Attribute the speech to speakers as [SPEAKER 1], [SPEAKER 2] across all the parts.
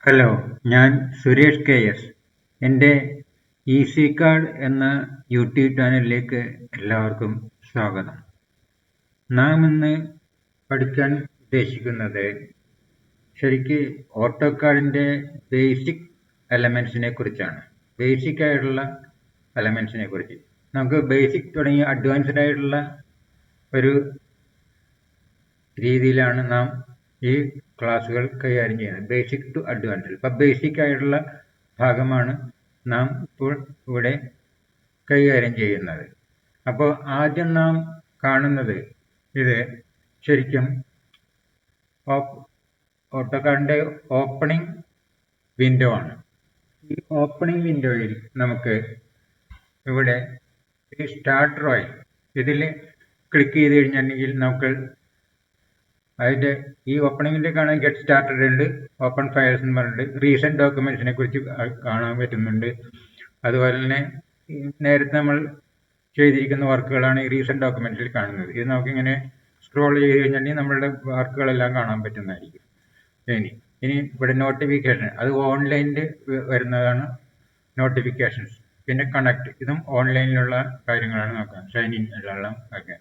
[SPEAKER 1] Hello, ഞാൻ Suresh K S. എൻ്റെ easy card എന്ന യൂട്യൂബ് ചാനലിലേക്ക് എല്ലാവർക്കും സ്വാഗതം. നാം ഇന്ന് പഠിക്കാൻ ഉദ്ദേശിക്കുന്നത് ശരിക്ക് ഓട്ടോകാഡിൻ്റെ ബേസിക് എലമെൻസിനെ കുറിച്ചാണ്. ബേസിക് ആയിട്ടുള്ള എലമെൻസിനെ കുറിച്ച്. നമുക്ക് ബേസിക് തുടങ്ങി അഡ്വാൻസ്ഡ് ആയിട്ടുള്ള ഒരു രീതിയിലാണ് നാം ഈ ക്ലാസ്സുകൾ കൈകാര്യം ചെയ്യുന്നത്. Basic to advanced. ഇപ്പം ബേസിക് ആയിട്ടുള്ള ഭാഗമാണ് നാം ഇപ്പോൾ ഇവിടെ കൈകാര്യം ചെയ്യുന്നത്. അപ്പോൾ ആദ്യം നാം കാണുന്നത് ഇത് ശരിക്കും ഓട്ടോകാഡിൻ്റെ ഓപ്പണിംഗ് വിൻഡോ ആണ്. ഈ ഓപ്പണിംഗ് വിൻഡോയിൽ നമുക്ക് ഇവിടെ ഈ സ്റ്റാർട്ട് ഡ്രോയിങ് ഇതിൽ ക്ലിക്ക് ചെയ്ത് കഴിഞ്ഞിട്ടുണ്ടെങ്കിൽ നമുക്ക് അതിൻ്റെ ഈ ഓപ്പണിങ്ങിൻ്റെ കാണാൻ ഗെറ്റ് സ്റ്റാർട്ടഡ് ഉണ്ട്, ഓപ്പൺ ഫയൽസ് എന്ന് പറഞ്ഞിട്ട് റീസെൻറ്റ് ഡോക്യുമെൻറ്റ്സിനെ കുറിച്ച് കാണാൻ പറ്റുന്നുണ്ട്. അതുപോലെ തന്നെ നേരത്തെ നമ്മൾ ചെയ്തിരിക്കുന്ന വർക്കുകളാണ് ഈ റീസെൻറ്റ് ഡോക്യുമെൻറ്റ്സിൽ കാണുന്നത്. ഇത് നമുക്കിങ്ങനെ സ്ക്രോൾ ചെയ്ത് കഴിഞ്ഞിട്ടുണ്ടെങ്കിൽ നമ്മളുടെ വർക്കുകളെല്ലാം കാണാൻ പറ്റുന്നതായിരിക്കും. ഇനി ഇവിടെ നോട്ടിഫിക്കേഷൻ, അത് ഓൺലൈനിൽ വരുന്നതാണ് നോട്ടിഫിക്കേഷൻസ്. പിന്നെ കണക്ട്, ഇതും ഓൺലൈനിലുള്ള കാര്യങ്ങളാണ് നോക്കാം. സൈൻ ഇൻ എല്ലാം ഒക്കെ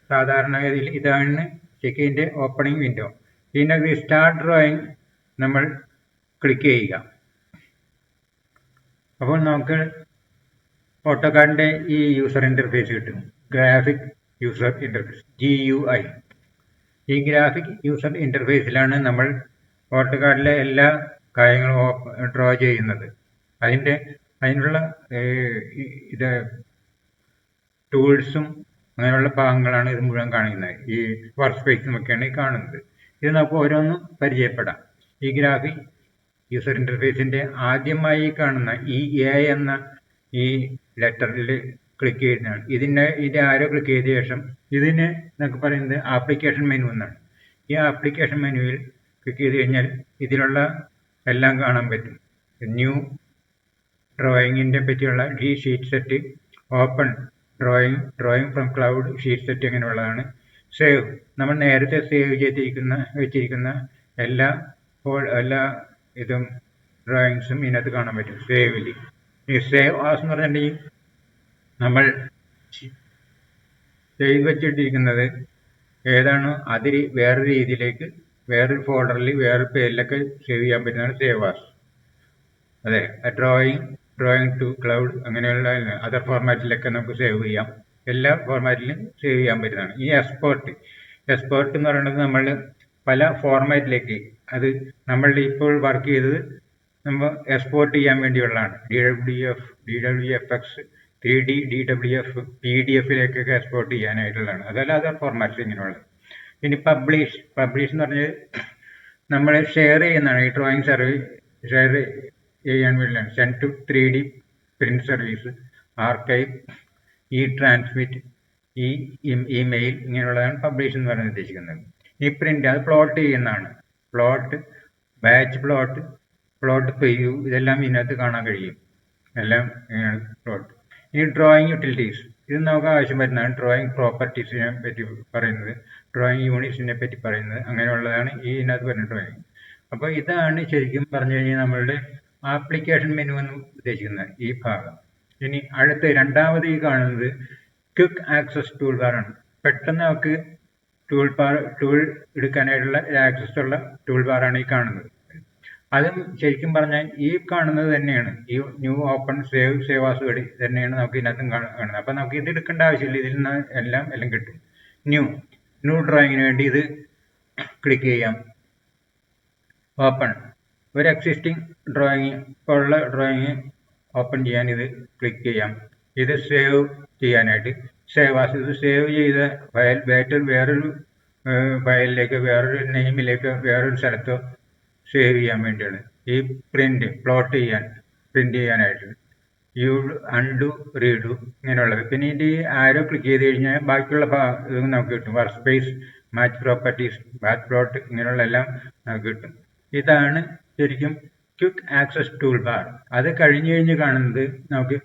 [SPEAKER 1] സാധാരണഗതിയിൽ ഇതാണ് ചെക്കിൻ്റെ ഓപ്പണിംഗ് വിൻഡോ. ഇതിനകത്ത് സ്റ്റാർട്ട് ഡ്രോയിങ് നമ്മൾ ക്ലിക്ക് ചെയ്യുക. അപ്പോൾ നമുക്ക് ഓട്ടോകാഡിൻ്റെ ഈ യൂസർ ഇൻ്റർഫേസ് കിട്ടും. Graphic user interface, GUI. ഈ ഗ്രാഫിക് യൂസർ ഇൻ്റർഫേസിലാണ് നമ്മൾ ഓട്ടോകാഡിലെ എല്ലാ കാര്യങ്ങളും ഡ്രോ ചെയ്യുന്നത്. അതിനുള്ള ഇത് ടൂൾസും അങ്ങനെയുള്ള ഭാഗങ്ങളാണ് ഇത് മുഴുവൻ കാണിക്കുന്നത്. ഈ വർക്ക് സ്പേസും ഒക്കെയാണ് ഈ കാണുന്നത്. ഇത് നമുക്ക് ഓരോന്നും പരിചയപ്പെടാം. ഈ ഗ്രാഫിക് യൂസർ ഇൻ്റർഫേസിൻ്റെ ആദ്യമായി കാണുന്ന ഈ A എന്ന ഈ ലെറ്ററിൽ ക്ലിക്ക് ചെയ്യുന്നതാണ്. ഇത് ആരോ ക്ലിക്ക് ചെയ്ത ശേഷം ഇതിന് നമുക്ക് പറയുന്നത് ആപ്ലിക്കേഷൻ മെനു എന്നാണ്. ഈ ആപ്ലിക്കേഷൻ മെനുവിൽ ക്ലിക്ക് ചെയ്ത് കഴിഞ്ഞാൽ ഇതിലുള്ള എല്ലാം കാണാൻ പറ്റും. ന്യൂ ഡ്രോയിങ്ങിൻ്റെ പറ്റിയുള്ള ഈ sheet set, open drawing from cloud, sheet set അങ്ങനെയുള്ളതാണ്. സേവ്, നമ്മൾ നേരത്തെ സേവ് വെച്ചിരിക്കുന്ന എല്ലാ ഇതും ഡ്രോയിങ്സും ഇതിനകത്ത് കാണാൻ പറ്റും സേവിൽ. ഈ സേവ് ആസ് എന്ന് പറഞ്ഞിട്ടുണ്ടെങ്കിൽ നമ്മൾ ചെയ്ത് വെച്ചിട്ടിരിക്കുന്നത് ഏതാണോ അതിൽ വേറൊരു രീതിയിലേക്ക് വേറൊരു ഫോൾഡറിൽ വേറൊരു പേരിലൊക്കെ സേവ് ചെയ്യാൻ പറ്റുന്നതാണ് സേവ് ആസ്. അതെ, ഡ്രോയിങ് ടു ക്ലൗഡ് അങ്ങനെയുള്ള അതർ ഫോർമാറ്റിലൊക്കെ നമുക്ക് സേവ് ചെയ്യാം. എല്ലാ ഫോർമാറ്റിലും സേവ് ചെയ്യാൻ പറ്റുന്നതാണ്. ഈ എക്സ്പോർട്ട് എന്ന് പറയുന്നത് നമ്മൾ പല ഫോർമാറ്റിലേക്ക്, അത് നമ്മൾ ഇപ്പോൾ വർക്ക് ചെയ്തത് നമ്മൾ എക്സ്പോർട്ട് ചെയ്യാൻ വേണ്ടിയുള്ളതാണ്. DWFX, 3D, DWF, PDF-ലേക്കൊക്കെ എക്സ്പോർട്ട് ചെയ്യാനായിട്ടുള്ളതാണ്. അതല്ല അതർ ഫോർമാറ്റ്സ് ഇങ്ങനെയുള്ളത്. ഇനി പബ്ലിഷ് എന്ന് പറഞ്ഞാൽ നമ്മൾ ഷെയർ ചെയ്യുന്നതാണ്. ഈ ഡ്രോയിങ് ഷെയർ ചെയ്യാൻ വേണ്ടിയാണ്. Send to 3D print service, archive, transmit, email ഇങ്ങനെയുള്ളതാണ് പബ്ലിഷ് എന്ന് പറഞ്ഞ് ഉദ്ദേശിക്കുന്നത്. ഈ പ്രിന്റ് അത് പ്ലോട്ട് ചെയ്യുന്നതാണ്. ബാച്ച് പ്ലോട്ട് പ്രിവ്യൂ ഇതെല്ലാം ഇതിനകത്ത് കാണാൻ കഴിയും. എല്ലാം പ്ലോട്ട്. ഈ ഡ്രോയിങ് യൂട്ടിലിറ്റീസ്, ഇത് നമുക്ക് ആവശ്യം വരുന്നതാണ്. ഡ്രോയിങ് പ്രോപ്പർട്ടീസിനെ പറ്റി പറയുന്നത്, ഡ്രോയിങ് യൂണിറ്റ്സിനെ പറ്റി പറയുന്നത്, അങ്ങനെയുള്ളതാണ് ഇതിനകത്ത് വരുന്ന ഡ്രോയിങ്. അപ്പോൾ ഇതാണ് ശരിക്കും പറഞ്ഞു കഴിഞ്ഞാൽ നമ്മളുടെ ആപ്ലിക്കേഷൻ മെനു എന്ന് ഉദ്ദേശിക്കുന്നത് ഈ ഭാഗം. ഇനി രണ്ടാമത് ഈ കാണുന്നത് ക്വിക്ക് ആക്സസ് ടൂൾ ബാറാണ്. പെട്ടെന്ന് നമുക്ക് ടൂൾ എടുക്കാനായിട്ടുള്ള ആക്സസ് ഉള്ള ടൂൾ ബാറാണ് ഈ കാണുന്നത്. അതും ശരിക്കും പറഞ്ഞാൽ ഈ കാണുന്നത് തന്നെയാണ്. ഈ ന്യൂ ഓപ്പൺ സേവ് ആസ് വഴി തന്നെയാണ് നമുക്ക് ഇതിനകത്തും കാണുന്നത്. അപ്പം നമുക്ക് ഇത് എടുക്കേണ്ട ആവശ്യമില്ല, ഇതിൽ നിന്ന് എല്ലാം കിട്ടും. ന്യൂ ഡ്രോയിങ്ങിന് വേണ്ടി ഇത് ക്ലിക്ക് ചെയ്യാം. ഓപ്പൺ, ഒരു എക്സിസ്റ്റിംഗ് ഡ്രോയിങ്, ഇപ്പോൾ ഉള്ള ഡ്രോയിങ് ഓപ്പൺ ചെയ്യാൻ ഇത് ക്ലിക്ക് ചെയ്യാം. ഇത് സേവ് ചെയ്യാനായിട്ട് സേവ് ആസ്, ഇത് സേവ് ചെയ്ത ഫയൽ വേറൊരു ഫയലിലേക്ക്, വേറൊരു നെയിമിലേക്ക്, വേറൊരു സ്ഥലത്തോ സേവ് ചെയ്യാൻ വേണ്ടിയാണ്. ഈ പ്ലോട്ട് ചെയ്യാനായിട്ട് അൺഡു, റീഡു ഇങ്ങനെയുള്ളത്. പിന്നെ ഇതിൻ്റെ ആരോ ക്ലിക്ക് ചെയ്ത് കഴിഞ്ഞാൽ ബാക്കിയുള്ള ഇത് നമുക്ക് കിട്ടും. Work space, match properties, back plot ഇങ്ങനെയുള്ള എല്ലാം നമുക്ക് കിട്ടും. ഇതാണ് ശരിക്കും ക്വിക്ക് ആക്സസ് ടൂൾ ബാർ. അത് കഴിഞ്ഞ് കാണുന്നത് നമുക്ക്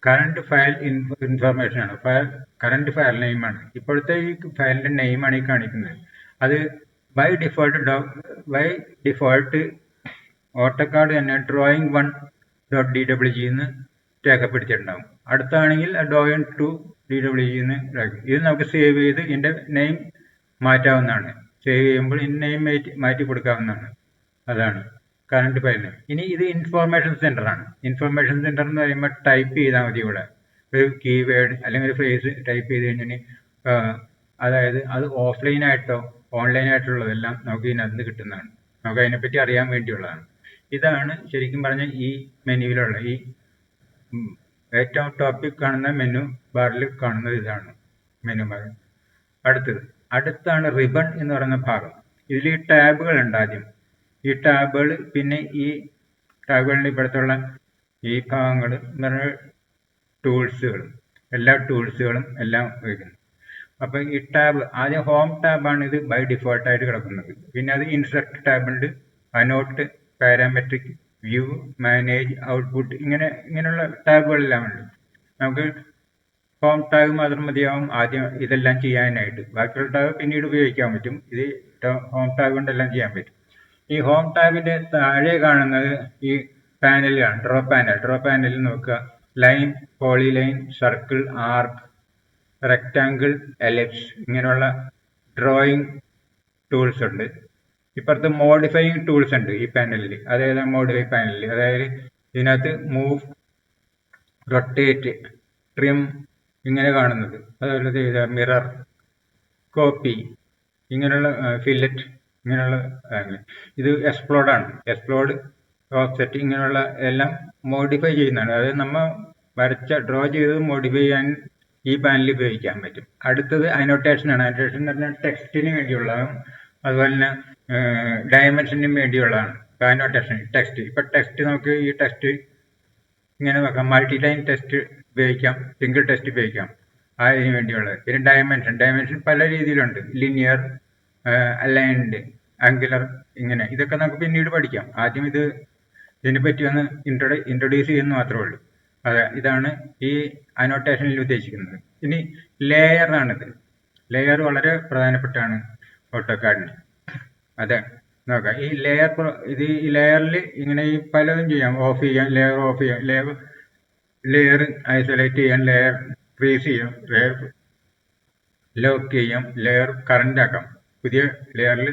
[SPEAKER 1] കറണ്ട് ഫയൽ ഇൻഫർമേഷൻ ആണ്. കറണ്ട് ഫയൽ നെയിമാണ്. ഇപ്പോഴത്തെ ഈ ഫയലിൻ്റെ നെയിമാണ് ഈ കാണിക്കുന്നത്. അത് ബൈ ഡിഫോൾട്ട് ഓട്ടോകാഡ് തന്നെ ഡ്രോയിങ് 1.dwg എന്ന് രേഖപ്പെടുത്തിയിട്ടുണ്ടാകും. അടുത്താണെങ്കിൽ ഡ്രോയിങ് 2.dwg എന്ന് ഇത് നമുക്ക് സേവ് ചെയ്ത് ഇതിൻ്റെ നെയിം മാറ്റാവുന്നതാണ്. സേവ് ചെയ്യുമ്പോൾ ഈ നെയിം മാറ്റി കൊടുക്കാവുന്നതാണ്. അതാണ് കറണ്ട് ഫയൽ. ഇനി ഇത് ഇൻഫോർമേഷൻ സെന്റർ ആണ്. ഇൻഫോർമേഷൻ സെന്റർ എന്ന് പറയുമ്പോൾ ടൈപ്പ് ചെയ്താൽ മതി. ഇവിടെ ഒരു കീവേഡ് അല്ലെങ്കിൽ ഒരു ഫ്രേസ് ടൈപ്പ് ചെയ്ത് കഴിഞ്ഞാൽ അതായത് അത് ഓഫ്ലൈനായിട്ടോ ഓൺലൈനായിട്ടുള്ളതെല്ലാം നമുക്ക് ഇതിനകത്ത് കിട്ടുന്നതാണ്. നമുക്ക് അതിനെപ്പറ്റി അറിയാൻ വേണ്ടിയുള്ളതാണ്. ഇതാണ് ശരിക്കും പറഞ്ഞാൽ ഈ മെനുവിലുള്ള ഈ ഏറ്റവും ടോപ്പിൽ കാണുന്ന മെനു ബാറിൽ കാണുന്നത് ഇതാണ് മെനു ബാർ. അടുത്താണ് റിബൺ എന്ന് പറയുന്ന ഭാഗം. ഇതിൽ ഈ ടാബുകൾ ഉണ്ട്. ആദ്യം ഈ ടാബുകൾ, പിന്നെ ഈ ടാബുകളിൻ്റെ ഇപ്പോഴത്തുള്ള ഈ ഭാഗങ്ങൾ എന്ന് പറഞ്ഞാൽ ടൂൾസുകളും എല്ലാ ടൂൾസുകളും എല്ലാം വയ്ക്കുന്നു. അപ്പോൾ ഈ ടാബ് ആദ്യം ഹോം ടാബാണ് ഇത് ബൈ ഡിഫോൾട്ടായിട്ട് കിടക്കുന്നത്. പിന്നെ അത് ഇൻസെർട്ട് ടാബുണ്ട്, annotate, parametric, view, manage, output, ഇങ്ങനെയുള്ള ടാബുകളെല്ലാം ഉണ്ട്. നമുക്ക് ഹോം ടാബ് മാത്രം മതിയാവും ആദ്യം ഇതെല്ലാം ചെയ്യാനായിട്ട്. ബാക്കിയുള്ള ടാബ് പിന്നീട് ഉപയോഗിക്കാൻ പറ്റും. ഇത് ഹോം ടാബ് കൊണ്ടെല്ലാം ചെയ്യാൻ പറ്റും. ഈ ഹോം ടാബിൻ്റെ താഴെ കാണുന്നത് ഈ പാനലാണ്, ഡ്രോ പാനലിൽ നോക്കുക. ലൈൻ, പോളിലൈൻ, സർക്കിൾ, ആർക്ക്, റെക്റ്റാങ്കിൾ, എലിപ്സ്, ഇങ്ങനെയുള്ള ഡ്രോയിങ് ടൂൾസ് ഉണ്ട്. ഇപ്പുറത്ത് മോഡിഫൈയിങ് ടൂൾസ് ഉണ്ട് ഈ പാനലിൽ. അതായത് മോഡിഫൈ പാനലിൽ, അതായത് ഇതിനകത്ത് മൂവ്, റൊട്ടേറ്റ്, ട്രിം ഇങ്ങനെ കാണുന്നത്. അതുപോലെ ചെയ്ത മിറർ, കോപ്പി, ഇങ്ങനെയുള്ള ഫില്ലറ്റ്, ഇങ്ങനെയുള്ള ഇത് എക്സ്പ്ലോഡാണ്. എക്സ്പ്ലോഡ്, ഓഫ്സെറ്റ്, ഇങ്ങനെയുള്ള എല്ലാം മോഡിഫൈ ചെയ്യുന്നതാണ്. അതായത് നമ്മൾ ഡ്രോ ചെയ്തത് മോഡിഫൈ ചെയ്യാൻ ഈ പാനലിൽ ഉപയോഗിക്കാൻ പറ്റും. അടുത്തത് അനോട്ടേഷൻ ആണ്. അനോട്ടേഷൻ എന്ന് പറഞ്ഞാൽ ടെക്സ്റ്റിന് വേണ്ടിയുള്ളതും അതുപോലെ തന്നെ ഡയമെൻഷനും വേണ്ടിയുള്ളതാണ്. Annotation text. ഇപ്പം ടെക്സ്റ്റ് നമുക്ക് ഈ ടെക്സ്റ്റ് ഇങ്ങനെ നോക്കാം. മൾട്ടി ലൈൻ ടെക്സ്റ്റ് ഉപയോഗിക്കാം, സിംഗിൾ ടെക്സ്റ്റ് ഉപയോഗിക്കാം, അതിന് വേണ്ടിയുള്ളത്. പിന്നെ ഡയമെൻഷൻ പല രീതിയിലുണ്ട്. ലിനിയർ, അലൈൻഡ്, ആംഗുലർ, ഇങ്ങനെ. ഇതൊക്കെ നമുക്ക് പിന്നീട് പഠിക്കാം. ആദ്യം ഇതിനെപ്പറ്റി ഒന്ന് ഇൻട്രൊഡ്യൂസ് ചെയ്യുന്ന മാത്രമേ ഉള്ളൂ. അതെ, ഇതാണ് ഈ അനോട്ടേഷനിൽ ഉദ്ദേശിക്കുന്നത്. ഇനി ലെയർ ആണിത്. ലെയർ വളരെ പ്രധാനപ്പെട്ടാണ് ഓട്ടോകാഡിന്. അതെ, നോക്കാം. ഈ ലെയറിൽ ഇങ്ങനെ ഈ പലതും ചെയ്യാം. ഓഫ് ചെയ്യാം, ലെയർ ഓഫ് ചെയ്യാം, ലെയർ ഐസൊലേറ്റ് ചെയ്യാം, ലെയർ ഫ്രീസ് ചെയ്യാം, ലെയർ ലോക്ക് ചെയ്യാം, ലെയർ കറണ്ട് ആക്കാം. പുതിയ ലെയറിൽ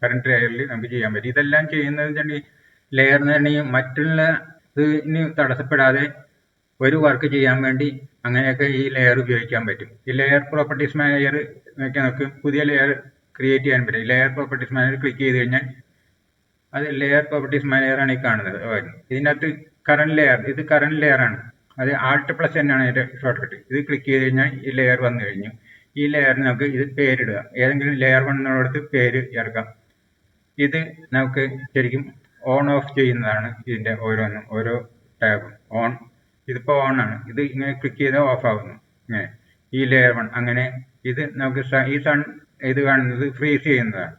[SPEAKER 1] കറണ്ട് ലെയറിൽ നമുക്ക് ചെയ്യാൻ പറ്റും. ഇതെല്ലാം ചെയ്യുന്നത് ലെയർ എന്ന് പറഞ്ഞാൽ മറ്റുള്ള ഇതിന് തടസ്സപ്പെടാതെ ഒരു വർക്ക് ചെയ്യാൻ വേണ്ടി അങ്ങനെയൊക്കെ ഈ ലെയർ ഉപയോഗിക്കാൻ പറ്റും. ഈ ലെയർ പ്രോപ്പർട്ടീസ് മാനേജർ നോക്കി നമുക്ക് പുതിയ ലെയർ ക്രിയേറ്റ് ചെയ്യാൻ പറ്റും. ലെയർ പ്രോപ്പർട്ടീസ് മാനേജർ ക്ലിക്ക് ചെയ്ത് കഴിഞ്ഞാൽ അത് ലെയർ പ്രോപ്പർട്ടീസ് മാനേജറാണ് ഈ കാണുന്നത്. ഇതിനകത്ത് കറണ്ട് ലെയർ, ഇത് കറണ്ട് ലെയറാണ്. അത് Alt+N ആണ് അതിൻ്റെ ഷോർട്ട് കട്ട്. ഇത് ക്ലിക്ക് ചെയ്ത് കഴിഞ്ഞാൽ ഈ ലെയർ വന്നു കഴിഞ്ഞു. ഈ ലെയറിന് നമുക്ക് ഇത് പേരിടുക. ഏതെങ്കിലും ലെയർ 1 എന്നുള്ളടത്ത് പേര് ചേർക്കാം. ഇത് നമുക്ക് ശരിക്കും ഓൺ ഓഫ് ചെയ്യുന്നതാണ്. ഇതിൻ്റെ ഓരോ ടാബും ഓൺ. ഇതിപ്പോൾ ഓൺ ആണ്. ഇത് ഇങ്ങനെ ക്ലിക്ക് ചെയ്താൽ ഓഫ് ആവുന്നു. ഇങ്ങനെ ഈ ലെയർ 1 അങ്ങനെ. ഇത് നമുക്ക് ഈ ഇത് കാണുന്നത് ഫ്രീസ് ചെയ്യുന്നതാണ്.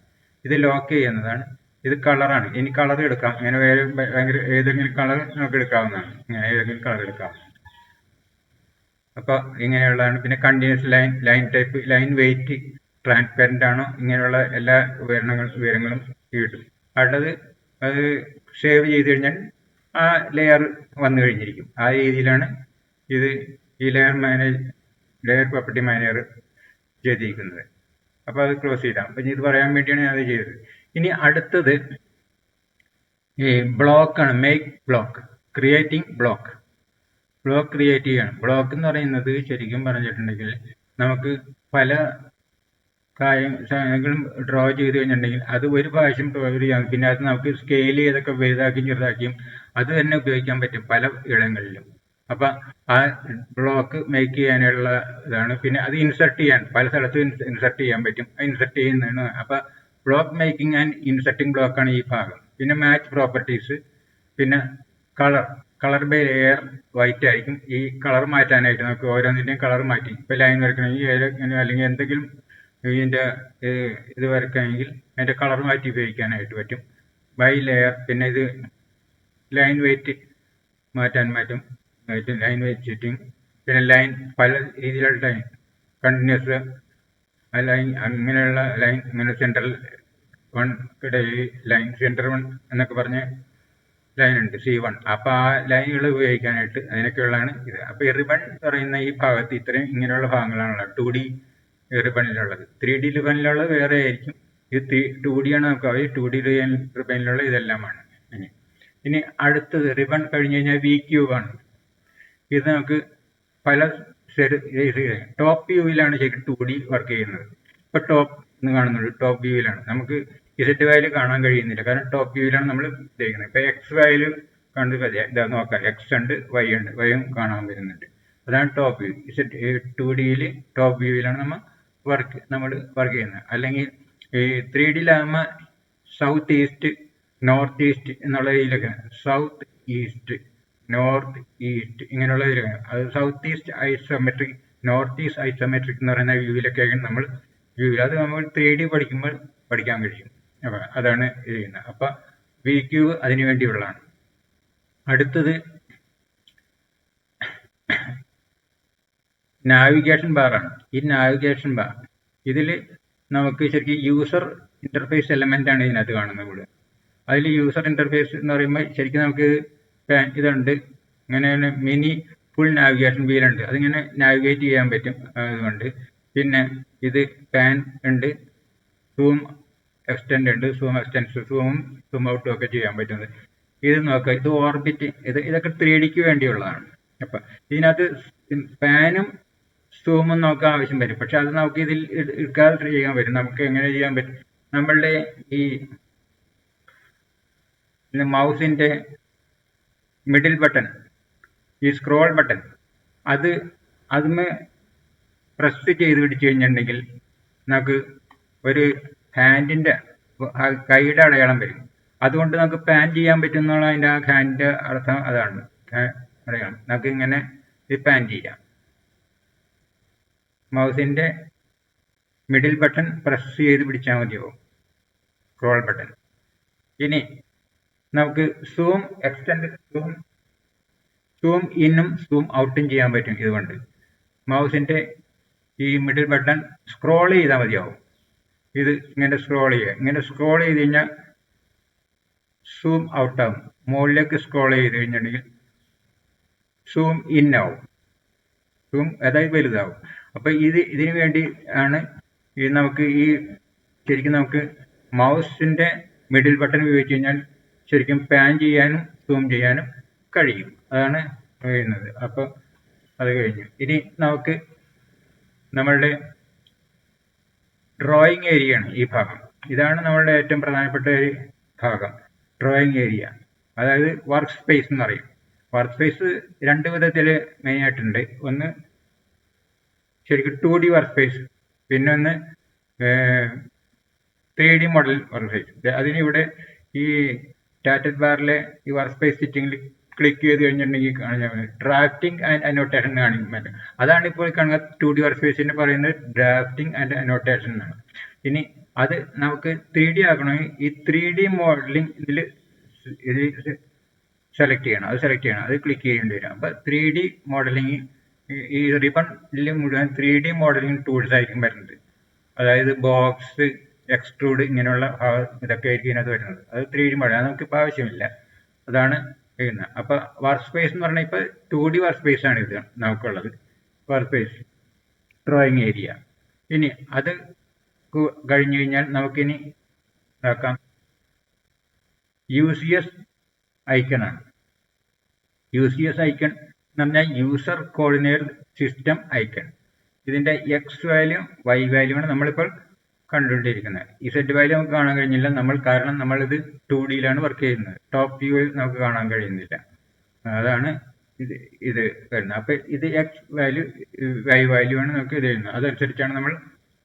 [SPEAKER 1] ഇത് ലോക്ക് ചെയ്യുന്നതാണ്. ഇത് കളറാണ്. ഇനി കളർ എടുക്കാം. ഇങ്ങനെ ഭയങ്കര ഏതെങ്കിലും കളർ നമുക്ക് എടുക്കാവുന്നതാണ്. ഇങ്ങനെ ഏതെങ്കിലും കളർ എടുക്കാം. അപ്പോൾ ഇങ്ങനെയുള്ളതാണ്. പിന്നെ continuous line type, line weight, transparent ആണോ, ഇങ്ങനെയുള്ള എല്ലാ വിവരങ്ങളും കിട്ടും. അടുത്തത് അത് സേവ് ചെയ്ത് കഴിഞ്ഞാൽ ആ ലെയർ വന്നു കഴിഞ്ഞിരിക്കും. ആ രീതിയിലാണ് ഈ ലെയർ പ്രോപ്പർട്ടി മാനേജർ ചെയ്തിരിക്കുന്നത്. അപ്പോൾ അത് ക്ലോസ് ചെയ്താൽ. അപ്പം ഇത് പറയാൻ വേണ്ടിയാണ് ഞാൻ അത് ചെയ്തത്. ഇനി അടുത്തത് ഈ ബ്ലോക്കാണ്. Make block, creating block create ചെയ്യണം. ബ്ലോക്ക് എന്ന് പറയുന്നത് ശരിക്കും പറഞ്ഞിട്ടുണ്ടെങ്കിൽ നമുക്ക് പല കാര്യങ്ങളും ഡ്രോ ചെയ്ത് കഴിഞ്ഞിട്ടുണ്ടെങ്കിൽ അത് ഒരു പ്രാവശ്യം ഡ്രോ ചെയ്യാം. പിന്നെ അത് നമുക്ക് സ്കെയിൽ ചെയ്തൊക്കെ വലുതാക്കിയും ചെറുതാക്കിയും അത് തന്നെ ഉപയോഗിക്കാൻ പറ്റും പല ഇടങ്ങളിലും. അപ്പം ആ ബ്ലോക്ക് മേക്ക് ചെയ്യാനുള്ള ഇതാണ്. പിന്നെ അത് ഇൻസെർട്ട് ചെയ്യാൻ പല സ്ഥലത്തും ഇൻസെർട്ട് ചെയ്യാൻ പറ്റും. ഇൻസെർട്ട് ചെയ്യുന്നതാണ്. അപ്പം ബ്ലോക്ക് മേക്കിംഗ് ആൻഡ് ഇൻസെർട്ടിംഗ് ബ്ലോക്കാണ് ഈ ഭാഗം. പിന്നെ മാച്ച് പ്രോപ്പർട്ടീസ്, പിന്നെ കളർ ബൈ ലെയർ വൈറ്റ് ആയിരിക്കും. ഈ കളർ മാറ്റാനായിട്ട് നമുക്ക് ഓരോന്നിൻ്റെയും കളർ മാറ്റി, ഇപ്പോൾ ലൈൻ വരയ്ക്കണമെങ്കിൽ അല്ലെങ്കിൽ എന്തെങ്കിലും ഇതിൻ്റെ ഇത് വരയ്ക്കണമെങ്കിൽ അതിൻ്റെ കളർ മാറ്റി ഉപയോഗിക്കാനായിട്ട് പറ്റും. By layer. പിന്നെ ഇത് ലൈൻ വെയിറ്റ് മാറ്റും. Line weight setting. പിന്നെ ലൈൻ പല രീതിയിലുള്ള ലൈൻ, കണ്ടിന്യൂസ് ലൈൻ, അങ്ങനെയുള്ള ലൈൻ, ഇങ്ങനെ സെൻട്രൽ 1 ലൈൻ സെൻറ്റർ 1 എന്നൊക്കെ പറഞ്ഞ ലൈൻ ഉണ്ട് C1. അപ്പോൾ ആ ലൈനുകൾ ഉപയോഗിക്കാനായിട്ട് അതിനൊക്കെയുള്ളതാണ് ഇത്. അപ്പോൾ റിബൺ എന്ന് പറയുന്ന ഈ ഭാഗത്ത് ഇത്രയും ഇങ്ങനെയുള്ള ഭാഗങ്ങളാണുള്ളത് 2D റിബണിലുള്ളത്. 3D റിബണിലുള്ളത് വേറെ ആയിരിക്കും. ഇത് 2D ആണ് നമുക്ക് അറിയാം. 2D റിബണിലുള്ള ഇതെല്ലാമാണ്. ഇനി അടുത്തത് റിബൺ കഴിഞ്ഞ് കഴിഞ്ഞാൽ V ക്യൂബ് ആണ്. ഇത് നമുക്ക് പല ടോപ്പ് വ്യൂവിലാണ് ശരിക്കും 2D വർക്ക് ചെയ്യുന്നത്. ഇപ്പോൾ ടോപ്പ് എന്ന് കാണുന്നുള്ളൂ, ടോപ്പ് വ്യൂവിലാണ്. നമുക്ക് ഇസഡ് വാല്യൂ കാണാൻ കഴിയുന്നില്ല, കാരണം ടോപ്പ് വ്യൂവിലാണ് നമ്മൾ ചെയ്യുന്നത്. ഇപ്പോൾ എക്സ് വാല്യൂ കണ്ട് ഇതാ നോക്കാം, എക്സ് ഉണ്ട്, വൈ ഉണ്ട്, വൈയും കാണാൻ വരുന്നുണ്ട്. അതാണ് ടോപ്പ് വ്യൂ. ഇസഡ് 2Dയിൽ ടോപ്പ് വ്യൂവിലാണ് നമ്മൾ വർക്ക് ചെയ്യുന്നത്. അല്ലെങ്കിൽ ഈ 3Dയിലാകുമ്പോൾ സൗത്ത് ഈസ്റ്റ്, നോർത്ത് ഈസ്റ്റ് എന്നുള്ള ഇതിലൊക്കെ, സൗത്ത് ഈസ്റ്റ്, നോർത്ത് ഈസ്റ്റ് ഇങ്ങനെയുള്ള ഇതിലൊക്കെ, അത് south east isometric, north east isometric എന്ന് പറയുന്ന വ്യൂവിലൊക്കെയാണ് നമ്മൾ അത് നമ്മൾ 3D പഠിക്കുമ്പോൾ പഠിക്കാൻ കഴിയും. അപ്പോൾ അതാണ് ഇത് ചെയ്യുന്നത്. അപ്പം V ക്യൂബ് അതിനു വേണ്ടിയുള്ളതാണ്. അടുത്തത് നാവിഗേഷൻ ബാറാണ്. ഈ നാവിഗേഷൻ ബാർ ഇതിൽ നമുക്ക് ശരിക്കും യൂസർ ഇന്റർഫേസ് എലമെന്റ് ആണ് ഇതിനകത്ത് കാണുന്നത് കൂടെ. അതിൽ യൂസർ ഇന്റർഫേസ് എന്ന് പറയുമ്പോൾ ശരിക്കും നമുക്ക് ഇതുണ്ട്, ഇങ്ങനെ മിനി ഫുൾ നാവിഗേഷൻ വീലുണ്ട്, അതിങ്ങനെ നാവിഗേറ്റ് ചെയ്യാൻ പറ്റും. അതുകൊണ്ട് പിന്നെ ഇത് പാൻ ഉണ്ട്, സൂം എക്സ്റ്റെൻഡ് ഉണ്ട്, സൂം എക്സ്റ്റെൻസ്, സൂമും സൂം ഔട്ടും ഒക്കെ ചെയ്യാൻ പറ്റുന്നത്. ഇത് നോക്കുക, ഇത് ഓർബിറ്റ്, ഇതൊക്കെ 3Dക്ക് വേണ്ടിയുള്ളതാണ്. അപ്പം ഇതിനകത്ത് പാനും സൂമും നോക്കാൻ ആവശ്യം വരും, പക്ഷെ അത് നമുക്ക് ഇതിൽ എടുക്കാതെ ചെയ്യാൻ പറ്റും. നമുക്ക് എങ്ങനെ ചെയ്യാൻ പറ്റും? നമ്മളുടെ ഈ മൗസിന്റെ മിഡിൽ ബട്ടൺ, ഈ സ്ക്രോൾ ബട്ടൺ, അതുമേ പ്രസ് ചെയ്ത് പിടിച്ചു കഴിഞ്ഞിട്ടുണ്ടെങ്കിൽ നമുക്ക് ഒരു ഹാൻഡിന്റെ കൈയുടെ അടയാളം വരും. അതുകൊണ്ട് നമുക്ക് പാൻ ചെയ്യാൻ പറ്റുന്നുള്ള അതിൻ്റെ ആ ഹാൻഡിന്റെ അർത്ഥം അതാണ്, അടയാളം. നമുക്ക് ഇങ്ങനെ ഇത് പാൻ ചെയ്യാം. മൗസിന്റെ മിഡിൽ ബട്ടൺ പ്രസ് ചെയ്ത് പിടിച്ചാൽ മതിയാവും, സ്ക്രോൾ ബട്ടൺ. ഇനി നമുക്ക് സൂം എക്സ്റ്റെൻഡ്, സൂം ഇന്നും സൂം ഔട്ടും ചെയ്യാൻ പറ്റും. ഇതുകൊണ്ട് മൗസിന്റെ ഈ മിഡിൽ ബട്ടൺ സ്ക്രോൾ ചെയ്താൽ മതിയാവും. ഇത് ഇങ്ങനെ സ്ക്രോൾ ചെയ്യുക, ഇങ്ങനെ സ്ക്രോൾ ചെയ്ത് കഴിഞ്ഞാൽ സൂം ഔട്ടാവും. മുകളിലേക്ക് സ്ക്രോൾ ചെയ്ത് കഴിഞ്ഞിട്ടുണ്ടെങ്കിൽ സൂം ഇൻ ആവും, സൂം അതായത് വലുതാവും. അപ്പൊ ഇതിനു വേണ്ടി ആണ് നമുക്ക് ശരിക്കും നമുക്ക് മൗസിന്റെ മിഡിൽ ബട്ടൺ ഉപയോഗിച്ച് കഴിഞ്ഞാൽ ശരിക്കും പാൻ ചെയ്യാനും സൂം ചെയ്യാനും കഴിയും. അതാണ് കഴിയുന്നത്. അപ്പോൾ അത് കഴിഞ്ഞു. ഇനി നമുക്ക് നമ്മളുടെ ഡ്രോയിങ് ഏരിയ ആണ് ഈ ഭാഗം. ഇതാണ് നമ്മളുടെ ഏറ്റവും പ്രധാനപ്പെട്ട ഒരു ഭാഗം, ഡ്രോയിങ് ഏരിയ. അതായത് വർക്ക് സ്പേസ് എന്ന് പറയും. വർക്ക് സ്പേസ് രണ്ട് വിധത്തിൽ മെയിനായിട്ടുണ്ട്. ഒന്ന് ശരിക്കും 2D വർക്ക് സ്പേസ്, പിന്നെ ഒന്ന് 3D മോഡൽ വർക്ക് സ്പേസ്. അതിനിവിടെ ഈ സ്റ്റാറ്റസ് ബാറിലെ ഈ വർക്ക് സ്പേസ് സെറ്റിംഗിൽ ക്ലിക്ക് ചെയ്ത് കഴിഞ്ഞിട്ടുണ്ടെങ്കിൽ ഡ്രാഫ്റ്റിംഗ് ആൻഡ് അനോട്ടേഷൻ കാണിക്കും. അതാണ് ഇപ്പോൾ കാണുക 2D വർക്ക് സ്പേസിന് പറയുന്നത് ഡ്രാഫ്റ്റിംഗ് ആൻഡ് അനോട്ടേഷൻ എന്നാണ്. ഇനി അത് നമുക്ക് 3D ആക്കണമെങ്കിൽ ഈ 3D മോഡലിംഗ് ഇതിൽ സെലക്ട് ചെയ്യണം. അത് ക്ലിക്ക് ചെയ്യേണ്ടി വരും. അപ്പോൾ 3D മോഡലിംഗ് ഈ റിബണിൽ മുഴുവൻ 3D മോഡലിംഗ് ടൂൾസ് ആയിരിക്കും വരുന്നത്. അതായത് ബോക്സ്, എക്സ്ട്രൂഡ്, ഇങ്ങനെയുള്ള ഇതൊക്കെ ആയിരിക്കും ഇതിനകത്ത് വരുന്നത്. അത് 3D മോഡൽ, അത് നമുക്കിപ്പോൾ ആവശ്യമില്ല. അതാണ് ചെയ്യുന്നത്. അപ്പോൾ വർക്ക് സ്പേസ് എന്ന് പറഞ്ഞാൽ ഇപ്പോൾ 2D വർക്ക് സ്പേസ് ആണ് ഇത് നമുക്കുള്ളത്, വർക്ക് സ്പേസ് ഡ്രോയിങ് ഏരിയ. ഇനി അത് കഴിഞ്ഞു കഴിഞ്ഞാൽ നമുക്കിനി ഇതാക്കാം UCS ഐക്കണാണ്. UCS ഐക്കൺ എന്ന് പറഞ്ഞാൽ യൂസർ കോർഡിനേറ്റ് സിസ്റ്റം ഐക്കൺ. ഇതിന്റെ എക്സ് വാല്യൂ, വൈ വാല്യൂ ആണ് നമ്മളിപ്പോൾ കണ്ടുകൊണ്ടിരിക്കുന്നത്. ഇസഡ് വാല്യൂ നമുക്ക് കാണാൻ കഴിഞ്ഞില്ല, കാരണം നമ്മളിത് 2Dയിലാണ് വർക്ക് ചെയ്യുന്നത്. ടോപ്പ് വ്യൂവിൽ നമുക്ക് കാണാൻ കഴിയുന്നില്ല. അതാണ് ഇത് വരുന്നത്. അപ്പൊ ഇത് എക്സ് വാല്യൂ, വൈ വാല്യൂ ആണ് നമുക്ക് ഇത് ചെയ്യുന്നത്. അതനുസരിച്ചാണ് നമ്മൾ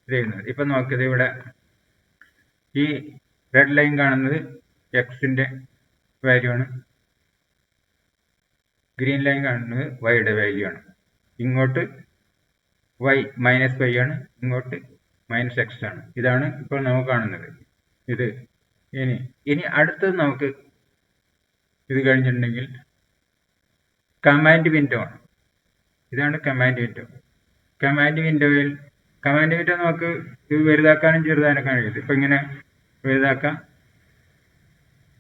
[SPEAKER 1] ഇത് ചെയ്യുന്നത്. ഇപ്പൊ നോക്കിയത് ഇവിടെ ഈ റെഡ് ലൈൻ കാണുന്നത് എക്സിന്റെ വാല്യൂ ആണ്, ഗ്രീൻ ലൈൻ കാണുന്നത് വൈയുടെ വാല്യൂ ആണ്. ഇങ്ങോട്ട് വൈ -y ആണ്, ഇങ്ങോട്ട് -x ആണ്. ഇതാണ് ഇപ്പോൾ നമുക്ക് കാണുന്നത്. ഇത് ഇനി അടുത്തത് നമുക്ക് ഇത് കഴിഞ്ഞിട്ടുണ്ടെങ്കിൽ കമാൻഡ് വിൻഡോ ആണ്. ഇതാണ് കമാൻഡ് വിൻഡോ. കമാൻഡ് വിൻഡോ നമുക്ക് ഇത് വലുതാക്കാനും ചെറുതാക്കാനും കഴിയും. ഇപ്പൊ ഇങ്ങനെ വലുതാക്കാം,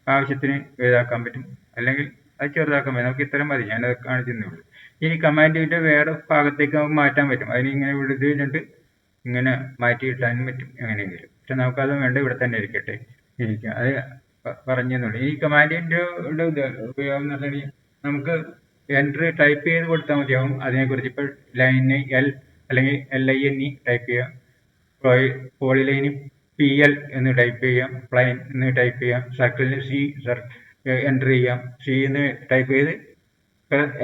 [SPEAKER 1] ആവശ്യത്തിന് വലുതാക്കാൻ പറ്റും, അല്ലെങ്കിൽ അത് ചെറുതാക്കാൻ പറ്റും. നമുക്ക് ഇത്രയും മതി, ഞാനത് കാണിച്ചതേ ഉള്ളൂ. ഇനി കമാൻഡിൻ്റെ വേറെ ഭാഗത്തേക്ക് നമുക്ക് മാറ്റാൻ പറ്റും. അതിന് ഇങ്ങനെ വിടുത് കഴിഞ്ഞിട്ട് ഇങ്ങനെ മാറ്റി ഇട്ടാനും പറ്റും എങ്ങനെയെങ്കിലും. പക്ഷെ നമുക്കത് വേണ്ട, ഇവിടെ തന്നെ ഇരിക്കട്ടെ, ഇരിക്കാം. അത് പറഞ്ഞെന്നുള്ളൂ. ഈ കമാൻഡിൻ്റെ ഉപയോഗം എന്ന് പറഞ്ഞാൽ നമുക്ക് എൻട്രി ടൈപ്പ് ചെയ്ത് കൊടുത്താൽ മതിയാവും. അതിനെക്കുറിച്ച് ഇപ്പോൾ ലൈന് എൽ അല്ലെങ്കിൽ LINE ടൈപ്പ് ചെയ്യാം, പോളിലൈന് PL എന്ന് ടൈപ്പ് ചെയ്യാം, പ്ലെയിൻ എന്ന് ടൈപ്പ് ചെയ്യാം, സർക്കിളിന് C എൻ്റർ ചെയ്യാം, C എന്ന് ടൈപ്പ് ചെയ്ത്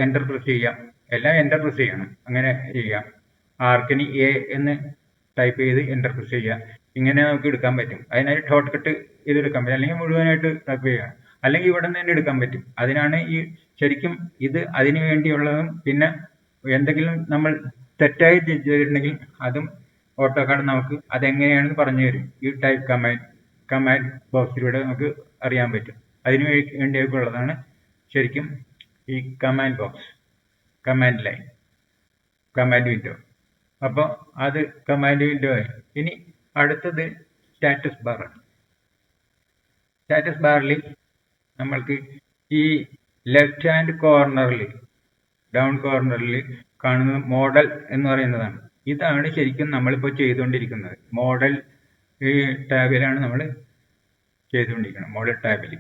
[SPEAKER 1] എൻ്റർ പ്രസ് ചെയ്യാം. എല്ലാം എൻ്റർ പ്രസ് ചെയ്യണം, അങ്ങനെ ചെയ്യാം. ആർക്കിന് A എന്ന് ടൈപ്പ് ചെയ്ത് എൻ്റർ പ്രസ് ചെയ്യാം. ഇങ്ങനെ നമുക്ക് എടുക്കാൻ പറ്റും. അതിനായി ഷോർട്ട് കട്ട് ചെയ്തെടുക്കാൻ പറ്റും, അല്ലെങ്കിൽ മുഴുവനായിട്ട് ടൈപ്പ് ചെയ്യാം, അല്ലെങ്കിൽ ഇവിടെ നിന്ന് തന്നെ എടുക്കാൻ പറ്റും. അതിനാണ് ഈ ശരിക്കും ഇത് അതിന് വേണ്ടിയുള്ളതും. പിന്നെ എന്തെങ്കിലും നമ്മൾ തെറ്റായി ചെയ്തിട്ടുണ്ടെങ്കിൽ അതും ഓട്ടോകാഡ് നമുക്ക് അതെങ്ങനെയാണെന്ന് പറഞ്ഞു തരും. ഈ ടൈപ്പ് കമാൻഡ് ബോക്സിലൂടെ നമുക്ക് അറിയാൻ പറ്റും. അതിന് വേണ്ടിയൊക്കെ ഉള്ളതാണ് ശരിക്കും ഈ command box, command line, command window. അപ്പോൾ അത് കമാൻഡ് വിൻഡോ ആയി. ഇനി അടുത്തത് സ്റ്റാറ്റസ് ബാറാണ്. സ്റ്റാറ്റസ് ബാറിൽ നമ്മൾക്ക് ഈ ലെഫ്റ്റ് ഹാൻഡ് കോർണറിൽ, ഡൗൺ കോർണറിൽ കാണുന്ന മോഡൽ എന്ന് പറയുന്നതാണ്. ഇതാണ് ശരിക്കും നമ്മളിപ്പോൾ ചെയ്തുകൊണ്ടിരിക്കുന്നത്. മോഡൽ ടാബിലാണ് നമ്മൾ ചെയ്തുകൊണ്ടിരിക്കുന്നത്, മോഡൽ ടാബിൽ.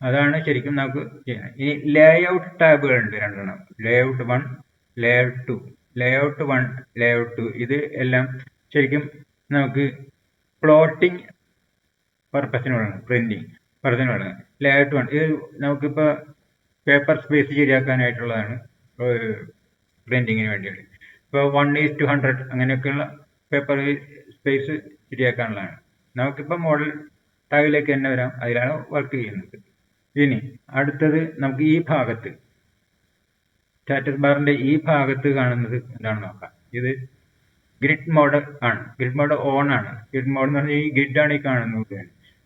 [SPEAKER 1] അതാണ് ശരിക്കും നമുക്ക് ചെയ്യുന്നത്. ഇനി ലേഔട്ട് ടാബുകളുണ്ട്, രണ്ടെണ്ണം. Layout 1, layout 2. ലേഔട്ട് 1, ലേഔട്ട് 2 ഇത് എല്ലാം ശരിക്കും നമുക്ക് പ്ലോട്ടിംഗ് പർപ്പസിനുള്ളതാണ്, പ്രിന്റിങ് പർപ്പസിനുള്ളതാണ്. ലേഔട്ട് 1 ഇത് നമുക്കിപ്പോൾ പേപ്പർ സ്പേസ് ശരിയാക്കാനായിട്ടുള്ളതാണ്, പ്രിന്റിങ്ങിന് വേണ്ടിയിട്ട്. ഇപ്പോൾ 1:100 അങ്ങനെയൊക്കെയുള്ള പേപ്പർ സ്പേസ് ശരിയാക്കാനുള്ളതാണ്. നമുക്കിപ്പോൾ മോഡൽ ടാബിലേക്ക് തന്നെ വരാം, അതിലാണ് വർക്ക് ചെയ്യുന്നത്. ഇനി അടുത്തത് നമുക്ക് ഈ ഭാഗത്ത്, സ്റ്റാറ്റസ് ബാറിന്റെ ഈ ഭാഗത്ത് കാണുന്നത് എന്താണെന്ന് നോക്കാം. ഇത് ഗ്രിഡ് മോഡ് ആണ്. ഗ്രിഡ് മോഡ് ഓൺ ആണ്. ഗ്രിഡ് മോഡ് എന്ന് പറഞ്ഞാൽ ഈ ഗ്രിഡാണ് ഈ കാണുന്നത്.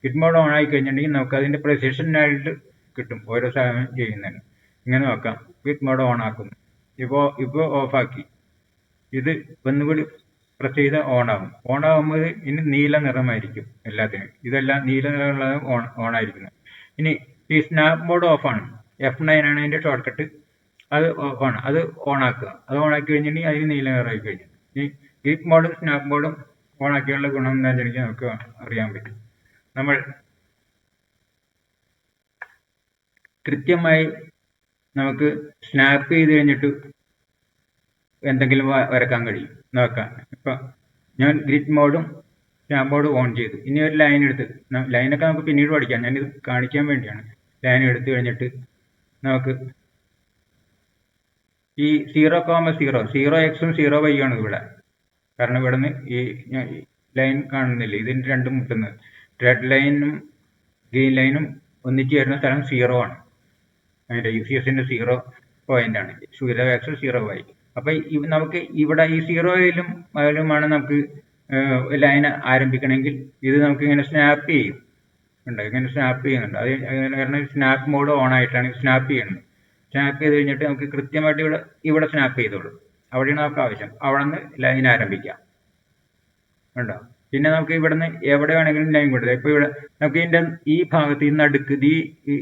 [SPEAKER 1] ഗ്രിഡ് മോഡ് ഓൺ ആയി കഴിഞ്ഞിട്ടുണ്ടെങ്കിൽ നമുക്ക് അതിന്റെ പ്രിസിഷനായിട്ട് കിട്ടും ഓരോ സാധനം ചെയ്യുന്നതിന്. ഇങ്ങനെ നോക്കാം. ഗ്രിഡ് മോഡ് ഓൺ ആക്കുന്നു, ഇപ്പോൾ ഓഫാക്കി. ഇത് ഒന്നുകൂടി പ്രസ് ചെയ്ത് ഓൺ ആകും. ഓൺ ആകുമ്പോൾ ഇനി നീല നിറമായിരിക്കും എല്ലാത്തിനും. ഇതെല്ലാം നീല നിറമുള്ളത് ഓൺ ആയിരിക്കുന്നത്. ഇനി ഈ സ്നാപ്പ് മോഡ് ഓഫാണ്. F9 ആണ് അതിന്റെ ഷോർട്ട് കട്ട്. അത് ഓഫാണ്, അത് ഓൺ ആക്കുക. അത് ഓൺ ആക്കി കഴിഞ്ഞിട്ടുണ്ടെങ്കിൽ അതിന് നീല നിറമായി കഴിഞ്ഞു. ഈ ഗ്രിഡ് മോഡും സ്നാപ്പ് മോഡും ഓൺ ആക്കിയുള്ള ഗുണം എന്താണെന്ന് വെച്ചാൽ നമുക്ക് അറിയാൻ പറ്റും. നമ്മൾ കൃത്യമായി നമുക്ക് സ്നാപ്പ് ചെയ്ത് കഴിഞ്ഞിട്ട് എന്തെങ്കിലും വരക്കാൻ കഴിയും. നോക്കാം. ഇപ്പം ഞാൻ ഗ്രിഡ് മോഡും സ്നാപ്പ് മോഡും ഓൺ ചെയ്തു. ഇനി ഒരു ലൈൻ എടുത്ത്, ലൈനൊക്കെ നമുക്ക് പിന്നീട് പഠിക്കാം, ഞാനിത് കാണിക്കാൻ വേണ്ടിയാണ്. ലൈൻ എടുത്തു കഴിഞ്ഞിട്ട് നമുക്ക് ഈ 0,0 0x-ഉം 0y ആണ് ഇവിടെ. കാരണം ഇവിടെ നിന്ന് ഈ ലൈൻ കാണുന്നില്ല, ഇതിൻ്റെ രണ്ടും മുട്ടുന്നത്. റെഡ് ലൈനും ഗ്രീൻ ലൈനും ഒന്നിച്ച് വരുന്ന സ്ഥലം 0 ആണ്. അതിൻ്റെ UCSന്റെ 0 പോയിന്റാണ്. 0x 0y. അപ്പം നമുക്ക് ഇവിടെ ഈ 0യിലുമാണ് നമുക്ക് ലൈൻ ആരംഭിക്കണമെങ്കിൽ ഇത് നമുക്ക് ഇങ്ങനെ സ്നാപ്പ് ചെയ്യും. ഉണ്ട്, ഇങ്ങനെ സ്നാപ്പ് ചെയ്യുന്നുണ്ട്. അത് കാരണം സ്നാപ്പ് മോഡ് ഓൺ ആയിട്ടാണ് സ്നാപ്പ് ചെയ്യുന്നത്. സ്നാപ്പ് ചെയ്ത് കഴിഞ്ഞിട്ട് നമുക്ക് കൃത്യമായിട്ട് ഇവിടെ സ്നാപ്പ് ചെയ്തോളൂ. അവിടെയാണ് നമുക്ക് ആവശ്യം. അവിടെ നിന്ന് ലൈൻ ആരംഭിക്കാം. ഉണ്ടോ? പിന്നെ നമുക്ക് ഇവിടെ നിന്ന് എവിടെ വേണമെങ്കിലും ലൈൻ കൊടുക്കാം. ഇപ്പോൾ ഇവിടെ നമുക്ക് ഇതിൻ്റെ ഈ ഭാഗത്ത് ഈ നടുക്ക് ഈ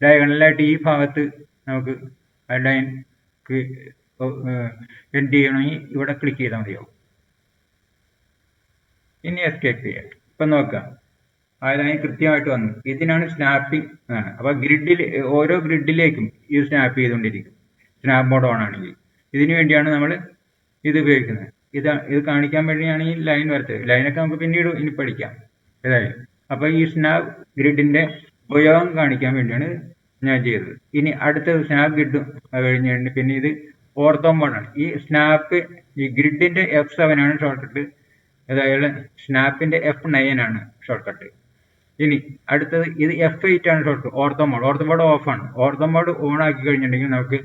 [SPEAKER 1] ഡയഗണലായിട്ട് ഈ ഭാഗത്ത് നമുക്ക് ലൈൻ എൻഡ് ചെയ്യണമെങ്കിൽ ഇവിടെ ക്ലിക്ക് ചെയ്താൽ മതിയാവും. ഇനി എസ്കേപ്പ് ചെയ്യാം. ഇപ്പം നോക്കാം, അതായത് കൃത്യമായിട്ട് വന്നു. ഇതിനാണ് സ്നാപ്പിംഗ് ആണ്. അപ്പോൾ ഓരോ ഗ്രിഡിലേക്കും ഇത് സ്നാപ്പ് ചെയ്തുകൊണ്ടിരിക്കും, സ്നാപ്പ് മോഡ് ഓൺ ആണെങ്കിൽ. ഇതിനു വേണ്ടിയാണ് നമ്മൾ ഇത് ഉപയോഗിക്കുന്നത്. ഇത് കാണിക്കാൻ വേണ്ടിയാണ് ഈ ലൈൻ വരച്ചത്. ലൈനൊക്കെ നമുക്ക് പിന്നീട് ഇനി പഠിക്കാം ഏതായാലും. അപ്പോൾ ഈ സ്നാപ്പ് ഗ്രിഡിന്റെ ഉപയോഗം കാണിക്കാൻ വേണ്ടിയാണ് ഞാൻ ചെയ്തത്. ഇനി അടുത്തത് സ്നാപ്പ് ഗ്രിഡും കഴിഞ്ഞിട്ട് പിന്നെ ഇത് ഓർത്തോ മോഡാണ്. ഈ ഗ്രിഡിന്റെ F7 ആണ് ഷോർട്ട് കട്ട്. അതായത് സ്നാപ്പിന്റെ F9 ആണ് ഷോർട്ട് കട്ട്. ഇനി അടുത്തത് ഇത് F8 ആണ് shortcut, ortho mode. Ortho mode ഓഫാണ്. ഓർത്തോ മോഡ് ഓൺ ആക്കി കഴിഞ്ഞിട്ടുണ്ടെങ്കിൽ നമുക്ക്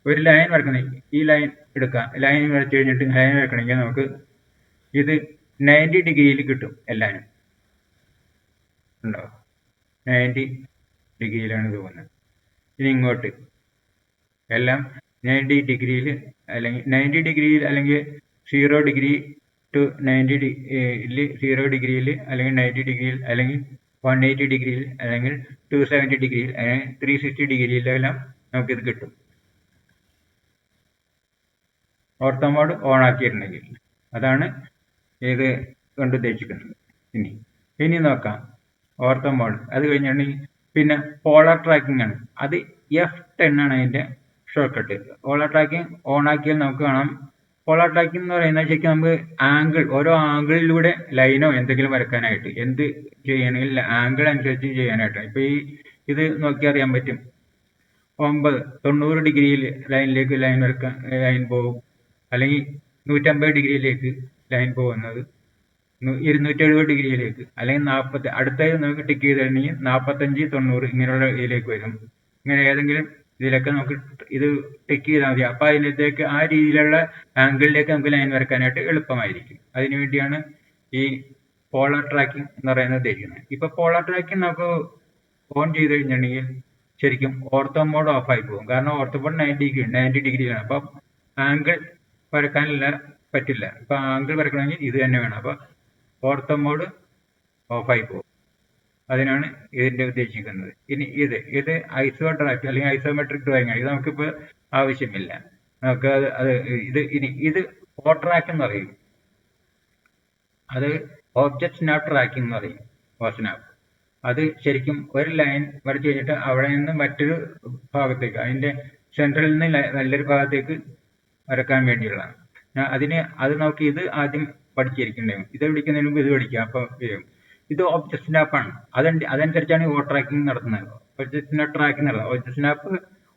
[SPEAKER 1] ഒരു ലൈൻ വരക്കണം. ഈ ലൈൻ എടുക്കാം. ലൈൻ വരച്ച് കഴിഞ്ഞിട്ട് ലൈൻ വരക്കണമെങ്കിൽ നമുക്ക് ഇത് 90 ഡിഗ്രിയിൽ കിട്ടും. എല്ലാവരും ഉണ്ടോ? 90 ഡിഗ്രിയിലാണ് ഇത് പോകുന്നത്. ഇനി ഇങ്ങോട്ട് എല്ലാം 90 ഡിഗ്രിയിൽ അല്ലെങ്കിൽ 0 ഡിഗ്രി ടു 90 0 ഡിഗ്രിയിൽ അല്ലെങ്കിൽ 90 ഡിഗ്രിയിൽ അല്ലെങ്കിൽ 180 ഡിഗ്രിയിൽ അല്ലെങ്കിൽ 270 ഡിഗ്രിയിൽ അല്ലെങ്കിൽ 360 ഡിഗ്രിയിലെല്ലാം നമുക്കിത് കിട്ടും. ഓർത്തോ മോഡ് ഓൺ ആക്കിയിട്ടുണ്ടെങ്കിൽ അതാണ് ഇത് കൊണ്ട് ഉദ്ദേശിക്കുന്നത്. ഇനി നോക്കാം ഓർത്തോ മോഡ്. അത് കഴിഞ്ഞിട്ടുണ്ടെങ്കിൽ പിന്നെ പോളാർ ട്രാക്കിംഗ് ആണ്. അത് F10 ആണ് അതിൻ്റെ short cut. Polar tracking on ആക്കിയാൽ നമുക്ക് കാണാം. പോളാർ ട്രാക്കിംഗ് എന്ന് പറയുന്നത് ശരിക്കും നമുക്ക് ആംഗിൾ, ഓരോ ആംഗിളിലൂടെ ലൈനോ എന്തെങ്കിലും വരക്കാനായിട്ട്, എന്ത് ചെയ്യണമെങ്കിൽ ആംഗിൾ അനുസരിച്ച് ചെയ്യാനായിട്ട്. ഇപ്പൊ ഇത് നോക്കി അറിയാൻ പറ്റും. 90 ഡിഗ്രിയിൽ ലൈനിലേക്ക് ലൈൻ പോകും, അല്ലെങ്കിൽ 150 ഡിഗ്രിയിലേക്ക് ലൈൻ പോകുന്നത് 270 ഡിഗ്രിയിലേക്ക്, അല്ലെങ്കിൽ 40, അടുത്തത് നമുക്ക് ടിക്ക് ചെയ്ത് കഴിഞ്ഞാൽ 45, 90 ഇങ്ങനെയുള്ള ഇതിലേക്ക് വരും. ഇങ്ങനെ ഏതെങ്കിലും ഇതിലൊക്കെ നമുക്ക് ഇത് ടിക്ക് ചെയ്താൽ മതി. അപ്പൊ അതിനകത്തേക്ക് ആ രീതിയിലുള്ള ആംഗിളിലേക്ക് നമുക്ക് ലൈൻ വരക്കാനായിട്ട് എളുപ്പമായിരിക്കും. അതിനുവേണ്ടിയാണ് ഈ പോളാർ ട്രാക്കിംഗ് എന്ന് പറയുന്നത് ഉദ്ദേശിക്കുന്നത്. ഇപ്പൊ പോളാർ ട്രാക്കിംഗ് നമുക്ക് ഓൺ ചെയ്ത് കഴിഞ്ഞിട്ടുണ്ടെങ്കിൽ ശരിക്കും ഓർത്തോ മോഡ് ഓഫ് ആയി പോകും. കാരണം ഓർത്തോ മോഡ് 90 ഡിഗ്രിയിലാണ്. അപ്പൊ ആംഗിൾ വരക്കാനില്ല, പറ്റില്ല. ഇപ്പൊ ആംഗിൾ വരക്കണമെങ്കിൽ ഇത് തന്നെ വേണം. അപ്പൊ ഓർത്തോ മോഡ് ഓഫായി പോകും. അതിനാണ് ഇതിന്റെ ഉദ്ദേശിക്കുന്നത്. ഇനി ഇത് ഐസോ ഡ്രാഫ്റ്റ് അല്ലെങ്കിൽ ഐസോമെട്രിക് ഡ്രോയിങ് ആണ്. ഇത് നമുക്കിപ്പോൾ ആവശ്യമില്ല. നമുക്ക് ഇത് ഓ ട്രാക്ക് എന്ന് പറയും. അത് ഓബ്ജക്ട് സ്നാപ്പ് ട്രാക്കിംഗ് എന്ന് പറയും. ഓസ്നാപ്പ് അത് ശരിക്കും ഒരു ലൈൻ വരച്ചു കഴിഞ്ഞിട്ട് അവിടെ നിന്ന് മറ്റൊരു ഭാഗത്തേക്ക്, അതിന്റെ സെൻട്രലിൽ നിന്ന് നല്ലൊരു ഭാഗത്തേക്ക് വരക്കാൻ വേണ്ടിയുള്ളതാണ്. അത് നമുക്ക് ഇത് ആദ്യം പഠിച്ചിരിക്കേണ്ടത്. ഇത് പഠിക്കുന്നതിന് മുമ്പ് ഇത് പഠിക്കുക. അപ്പൊ ഇത് ഒബ്ജക്ട് സ്നാപ്പ് ആണ്. അതനുസരിച്ചാണ് ഓ ട്രാക്കിംഗ് നടത്തുന്നത്. ഒബ്ജക്ട് സ്നാപ്പ് ട്രാക്കിംഗ് നടത്തുന്നത്. ഒബ്ജക്ട് സ്നാപ്പ്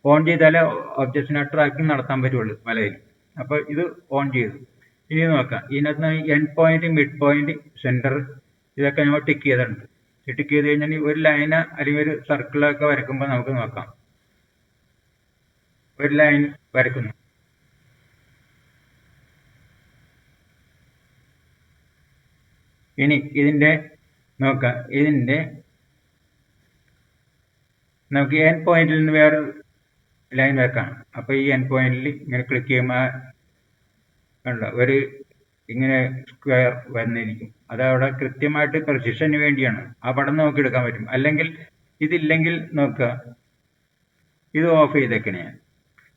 [SPEAKER 1] ഓൺ ചെയ്താലേ ഒബ്ജക്ട് സ്നാപ്പ് ട്രാക്കിംഗ് നടത്താൻ പറ്റുള്ളൂ വലയിൽ. അപ്പൊ ഇത് ഓൺ ചെയ്തു. ഇനി നോക്കാം. ഇതിനകത്ത് end point, mid point, centre ഇതൊക്കെ നമ്മൾ ടിക്ക് ചെയ്തിട്ടുണ്ട്. ടിക്ക് ചെയ്ത് കഴിഞ്ഞാൽ ഒരു ലൈന് അല്ലെങ്കിൽ ഒരു സർക്കിളൊക്കെ വരക്കുമ്പോൾ നമുക്ക് നോക്കാം. ഒരു ലൈൻ വരക്കുന്നു. ഇനി ഇതിന്റെ നോക്കാം. നമുക്ക് എൻഡ് പോയിന്റിൽ നിന്ന് വേറെ ലൈൻ വരക്കാം. അപ്പൊ ഈ എൻഡ് പോയിന്റിൽ ഇങ്ങനെ ക്ലിക്ക് ചെയ്യുമ്പോൾ കണ്ടോ ഒരു ഇങ്ങനെ സ്ക്വയർ വന്നിരിക്കും. അത് അവിടെ കൃത്യമായിട്ട് പ്രെസിഷന് വേണ്ടിയാണ്. ആ പടം നമുക്ക് എടുക്കാൻ പറ്റും. അല്ലെങ്കിൽ ഇതില്ലെങ്കിൽ നോക്കുക, ഇത് ഓഫ് ചെയ്തേക്കണേ.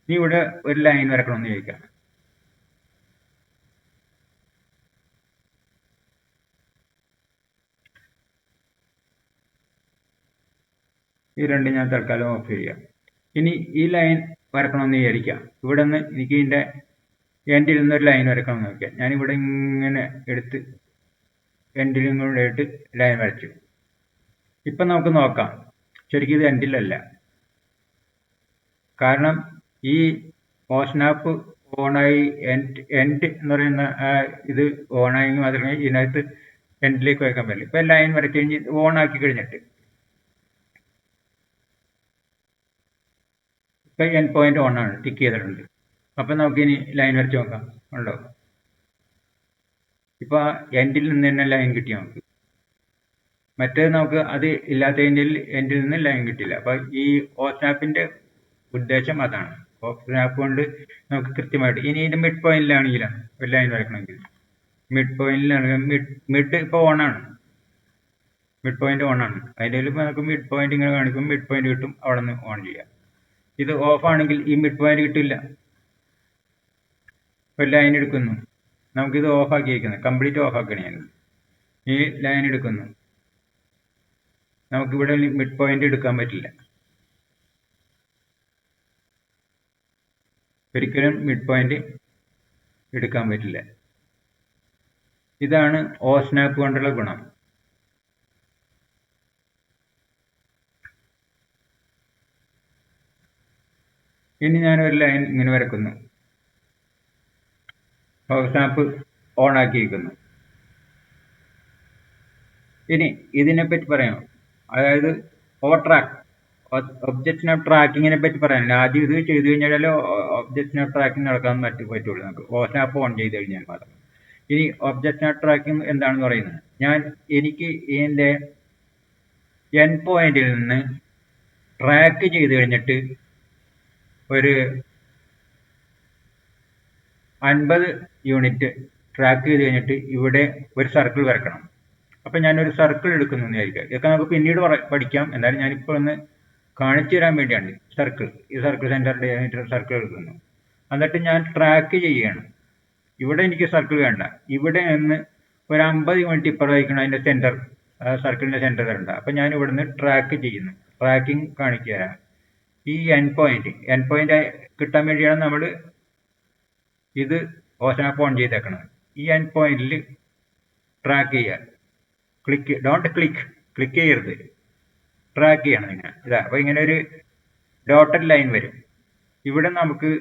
[SPEAKER 1] ഇനി ഇവിടെ ഒരു ലൈൻ വരക്കണമെന്ന് ചോദിക്കാം. ഈ രണ്ടും ഞാൻ തൽക്കാലം ഓഫ് ചെയ്യാം. ഇനി ഈ ലൈൻ വരക്കണമെന്ന് വിചാരിക്കാം. ഇവിടെ നിന്ന് എനിക്ക് ഇതിന്റെ എൻഡിൽ നിന്നൊരു ലൈൻ വരക്കണമെന്ന് നോക്കിയാൽ ഞാനിവിടെ ഇങ്ങനെ എടുത്ത് എൻഡിലും കൂടെ ഇട്ട് ലൈൻ വരച്ചു. ഇപ്പം നമുക്ക് നോക്കാം, ശരിക്കും ഇത് എൻഡിലല്ല. കാരണം ഈ ഓസ്നാപ്പ് ഓണായി എൻഡ് എന്ന് പറയുന്ന ഇത് ഓണായി മാത്രമേ ഇതിനകത്ത് എൻഡിലേക്ക് വയ്ക്കാൻ പറ്റില്ല. ഇപ്പം ലൈൻ വരച്ചു കഴിഞ്ഞ് ഓൺ ആക്കി കഴിഞ്ഞിട്ട് ഇപ്പം എൻഡ് പോയിന്റ് ഓൺ ആണ്, ടിക്ക് ചെയ്തിട്ടുണ്ട്. അപ്പം നമുക്കിനി ലൈൻ വരച്ച് നോക്കാം. ഉണ്ടോ? ഇപ്പൊ എൻഡിൽ നിന്ന് തന്നെ ലൈൻ കിട്ടി നമുക്ക്. മറ്റേത് നമുക്ക് അത് ഇല്ലാത്തതിൻ്റെ എൻഡിൽ നിന്ന് ലൈൻ കിട്ടില്ല. അപ്പൊ ഈ ഓസ്നാപ്പിന്റെ ഉദ്ദേശം അതാണ്. ഓസ്നാപ്പ് കൊണ്ട് നമുക്ക് കൃത്യമായിട്ട്. ഇനി ഇതിന്റെ മിഡ് പോയിന്റിലാണെങ്കിലും ഒരു ലൈൻ വരക്കണമെങ്കിൽ മിഡ് പോയിന്റിലാണെങ്കിൽ മിഡ് ഇപ്പൊ ഓണാണ്. മിഡ് പോയിന്റ് ഓൺ ആണ്. അതിൻ്റെ ഇപ്പൊ നമുക്ക് മിഡ് പോയിന്റ് ഇങ്ങനെ കാണിക്കും, മിഡ് പോയിന്റ് കിട്ടും, അവിടെ നിന്ന് ഓൺ ചെയ്യാം. ഇത് ഓഫ് ആണെങ്കിൽ ഈ മിഡ് പോയിന്റ് കിട്ടില്ല. ഒരു ലൈൻ എടുക്കുന്നു, നമുക്കിത് ഓഫ് ആക്കിയിരിക്കുന്നത് കംപ്ലീറ്റ് ഓഫ് ആക്കണേ. ഈ ലൈൻ എടുക്കുന്നു, നമുക്കിവിടെ മിഡ് പോയിന്റ് എടുക്കാൻ പറ്റില്ല. ഒരിക്കലും മിഡ് പോയിന്റ് എടുക്കാൻ പറ്റില്ല. ഇതാണ് ഓസ്നാപ്പ് കൊണ്ടുള്ള ഗുണം. ഇനി ഞാനൊരു ലൈൻ ഇങ്ങനെ വരക്കുന്നു, ഓസ്നാപ്പ് ഓൺ ആക്കിയിരിക്കുന്നു. ഇനി ഇതിനെപ്പറ്റി പറയാം. അതായത് ട്രാക്ക് ഒബ്ജക്ട് സ്നാപ്പ് ട്രാക്കിങ്ങിനെ പറ്റി പറയാനില്ല. ആദ്യം ഇത് ചെയ്ത് കഴിഞ്ഞാൽ ഒബ്ജക്ട് സ്നാപ്പ് ട്രാക്കിംഗ് നടക്കാൻ പറ്റുള്ളൂ നമുക്ക്, ഓസ്നാപ്പ് ഓൺ ചെയ്ത് കഴിഞ്ഞാൽ മാത്രം. ഇനി ഒബ്ജക്ട് സ്നാപ്പ് ട്രാക്കിംഗ് എന്താണെന്ന് പറയുന്നത്, എനിക്ക് ഇതിന്റെ എൻഡ് പോയിന്റിൽ നിന്ന് ട്രാക്ക് ചെയ്ത് കഴിഞ്ഞിട്ട് ഒരു 50 യൂണിറ്റ് ട്രാക്ക് ചെയ്ത് കഴിഞ്ഞിട്ട് ഇവിടെ ഒരു സർക്കിൾ വരക്കണം. അപ്പം ഞാനൊരു സർക്കിൾ എടുക്കുന്നു എന്ന് വിചാരിക്കുക. ഇതൊക്കെ നമുക്ക് പിന്നീട് പഠിക്കാം. എന്തായാലും ഞാനിപ്പോൾ ഒന്ന് കാണിച്ചു തരാൻ വേണ്ടിയാണ് സർക്കിൾ. ഈ സർക്കിൾ സെൻറ്റർ ഡയമീറ്റർ സർക്കിൾ എടുക്കുന്നു. എന്നിട്ട് ഞാൻ ട്രാക്ക് ചെയ്യുകയാണ്. ഇവിടെ എനിക്ക് സർക്കിൾ വേണ്ട. ഇവിടെ നിന്ന് ഒരു 50 യൂണിറ്റ് ഇപ്പുറമായിരിക്കണം അതിൻ്റെ സെൻറ്റർ, സർക്കിളിൻ്റെ സെൻറ്റർ വരണ്ട. അപ്പം ഞാൻ ഇവിടുന്ന് ട്രാക്ക് ചെയ്യുന്നു. ട്രാക്കിംഗ് കാണിച്ചു തരാം. ഈ എൻ പോയിന്റ് കിട്ടാൻ വേണ്ടിയാണ് നമ്മൾ ഇത് ഓസനാപ്പ് ഓൺ ചെയ്തേക്കണം. ഈ എൻ പോയിന്റിൽ ട്രാക്ക് ചെയ്യുക. ഡോണ്ട് ക്ലിക്ക് ചെയ്യരുത്, ട്രാക്ക് ചെയ്യണം ഇങ്ങനെ. ഇതാ, അപ്പോൾ ഇങ്ങനെ ഒരു ഡോട്ടഡ് ലൈൻ വരും. ഇവിടെ നമുക്ക്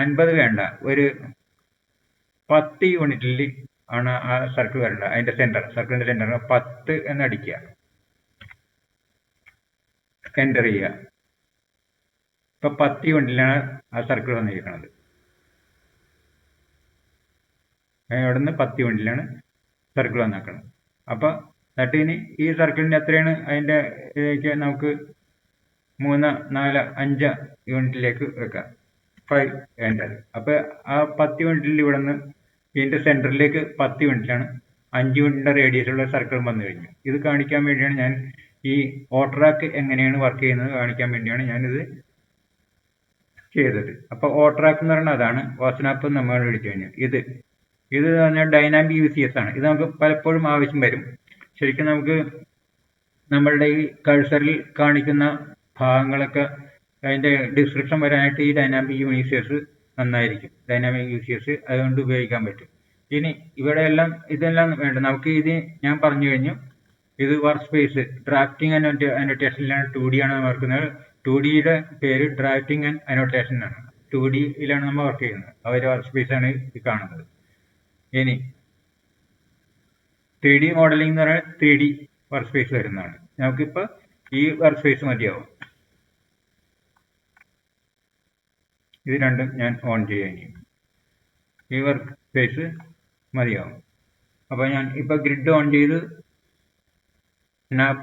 [SPEAKER 1] 50 വേണ്ട, ഒരു 10 യൂണിറ്റിൽ ആണ് ആ സർക്കിൾ വരേണ്ടത്. അതിൻ്റെ സർക്കിളിൻ്റെ സെൻറ്റർ 10 എന്ന് അടിക്കുക, എൻ്റർ ചെയ്യുക. ഇപ്പം 10 യൂണിറ്റിലാണ് ആ സർക്കിൾ വന്നിരിക്കുന്നത്. അവിടെ 10 യൂണിറ്റിലാണ് സർക്കിൾ വന്നേക്കുന്നത്. അപ്പോൾ എന്നിട്ട് ഇനി ഈ സർക്കിളിൻ്റെ എത്രയാണ് അതിൻ്റെ ഇതിലേക്ക് നമുക്ക് 3, 4, 5 യൂണിറ്റിലേക്ക് വെക്കാം. 5 എൻ്റർ. അപ്പോൾ ആ 10 യൂണിറ്റിൽ ഇവിടെ നിന്ന് ഇതിൻ്റെ സെൻറ്ററിലേക്ക് 10 യൂണിറ്റിലാണ് 5 യൂണിറ്റിൻ്റെ റേഡിയസ് ഉള്ള സർക്കിൾ വന്നു കഴിഞ്ഞു. ഇത് കാണിക്കാൻ വേണ്ടിയാണ് ഞാൻ ഈ ഓട്രാക്ക് എങ്ങനെയാണ് വർക്ക് ചെയ്യുന്നത് കാണിക്കാൻ വേണ്ടിയാണ് ഞാനിത് ചെയ്തത്. അപ്പോൾ ഓട്രാക്ക് എന്ന് പറയുന്നത് അതാണ്. ഓസനാപ്പ് നമ്മൾ എടുത്തു കഴിഞ്ഞു. ഇത് പറഞ്ഞാൽ ഡൈനാമിക് UCS ആണ്. ഇത് നമുക്ക് പലപ്പോഴും ആവശ്യം വരും. ശരിക്കും നമുക്ക് നമ്മളുടെ ഈ കഴ്സറിൽ കാണിക്കുന്ന ഭാഗങ്ങളൊക്കെ അതിൻ്റെ ഡിസ്ക്രിപ്ഷൻ വരാനായിട്ട് ഈ ഡൈനാമിക് UCS നന്നായിരിക്കും. ഡൈനാമിക് UCS അതുകൊണ്ട് ഉപയോഗിക്കാൻ പറ്റും. ഇനി ഇവിടെ ഇതെല്ലാം വേണ്ട. നമുക്ക് ഇത് ഞാൻ പറഞ്ഞു കഴിഞ്ഞു. ഇത് വർക്ക് സ്പേസ് ഡ്രാഫ്റ്റിംഗ് ആൻഡ് അനോട്ടേഷനിലാണ് 2D ആണ് വർക്കുന്നത്. 2Dയുടെ പേര് ഡ്രാഫ്റ്റിംഗ് ആൻഡ് അനോട്ടേഷൻ ആണ്. 2Dയിലാണ് നമ്മൾ വർക്ക് ചെയ്യുന്നത്. അവരുടെ വർക്ക് സ്പേസ് ആണ് ഈ കാണുന്നത്. ഇനി 3D മോഡലിംഗ് എന്ന് പറഞ്ഞാൽ 3D വർക്ക് സ്പേസ് വരുന്നതാണ്. നമുക്കിപ്പോൾ ഈ വർക്ക് സ്പേസ് മതിയാവും. ഇത് രണ്ടും ഞാൻ ഓൺ ചെയ്യാൻ ഈ വർക്ക് സ്പേസ് മതിയാവും. അപ്പോൾ ഞാൻ ഇപ്പോൾ ഗ്രിഡ് ഓൺ ചെയ്ത് സ്നാപ്പ്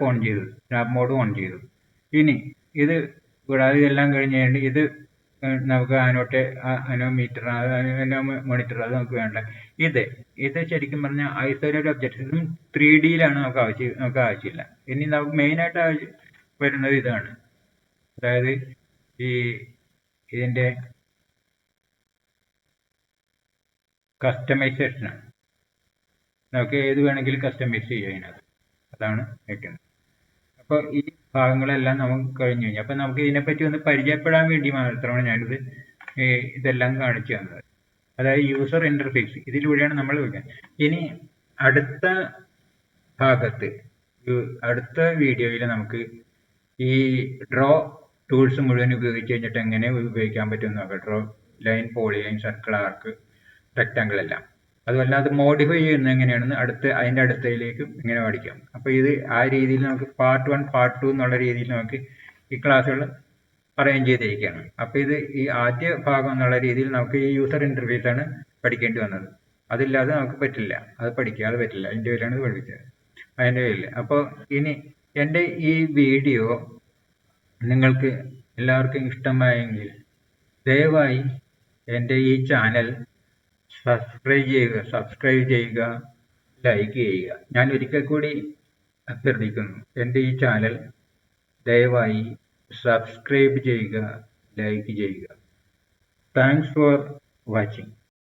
[SPEAKER 1] മോഡ് ഓൺ ചെയ്തു. ഇനി ഇത് കൂടാതെ ഇതെല്ലാം കഴിഞ്ഞ് കഴിഞ്ഞിട്ട് ഇത് നമുക്ക് അനോമീറ്റർ മോണിറ്റർ അത് നമുക്ക് വേണ്ട. ഇത് ശരിക്കും പറഞ്ഞാൽ ഐസൊലേറ്റഡ് ഒബ്ജക്ട്സ് 3Dയിലാണ് നമുക്ക് ആവശ്യമില്ല. ഇനി നമുക്ക് മെയിനായിട്ട് വരുന്നത് ഇതാണ്. അതായത് ഇതിൻ്റെ കസ്റ്റമൈസേഷനാണ്. നമുക്ക് ഏത് വേണമെങ്കിലും കസ്റ്റമൈസ് ചെയ്യാം ഇതിനകത്ത്. അതാണ് വയ്ക്കുന്നത്. അപ്പോൾ ഈ ഭാഗങ്ങളെല്ലാം നമുക്ക് കഴിഞ്ഞു കഴിഞ്ഞു. അപ്പം നമുക്ക് ഇതിനെപ്പറ്റി ഒന്ന് പരിചയപ്പെടാൻ വേണ്ടി മാത്രമാണ് ഞാനിത് ഇതെല്ലാം കാണിച്ചു തന്നത്. അതായത് യൂസർ ഇൻ്റർഫേസ് ഇതിലൂടെയാണ് നമ്മൾ വയ്ക്കാൻ. ഇനി അടുത്ത ഭാഗത്ത് അടുത്ത വീഡിയോയിൽ നമുക്ക് ഈ ഡ്രോ ടൂൾസ് മുഴുവൻ ഉപയോഗിച്ച് കഴിഞ്ഞിട്ട് എങ്ങനെ ഉപയോഗിക്കാൻ പറ്റുമെന്ന് നോക്കാം. ഡ്രോ ലൈൻ, പോളിലൈൻ, സർക്കിൾ, ആർക്ക്, റെക്റ്റാങ്കിൾ എല്ലാം. അതുപോലെ അത് മോഡിഫൈ ചെയ്യുന്നത് എങ്ങനെയാണെന്ന് അതിൻ്റെ അടുത്തയിലേക്ക് ഇങ്ങനെ പഠിക്കാം. അപ്പോൾ ഇത് ആ രീതിയിൽ നമുക്ക് പാർട്ട് 1, പാർട്ട് 2 എന്നുള്ള രീതിയിൽ നമുക്ക് ഈ ക്ലാസ്സുകൾ അറേഞ്ച് ചെയ്തിരിക്കുകയാണ്. അപ്പോൾ ഇത് ഈ ആദ്യ ഭാഗം എന്നുള്ള രീതിയിൽ നമുക്ക് ഈ യൂസർ ഇൻ്റർഫേസ് ആണ് പഠിക്കേണ്ടി വന്നത്. അതില്ലാതെ നമുക്ക് പറ്റില്ല, അത് പഠിക്കാതെ പറ്റില്ല. അതിൻ്റെ പേരിലാണ് ഇത് പഠിച്ചത്, അതിൻ്റെ പേരിൽ. അപ്പോൾ ഇനി എൻ്റെ ഈ വീഡിയോ നിങ്ങൾക്ക് എല്ലാവർക്കും ഇഷ്ടമായെങ്കിൽ ദയവായി എൻ്റെ ഈ ചാനൽ സബ്സ്ക്രൈബ് ചെയ്യുക, ലൈക്ക് ചെയ്യുക. ഞാൻ ഒരിക്കൽ കൂടി അഭ്യർത്ഥിക്കുന്നു, എൻ്റെ ഈ ചാനൽ ദയവായി സബ്സ്ക്രൈബ് ചെയ്യുക, ലൈക്ക് ചെയ്യുക. Thanks for watching.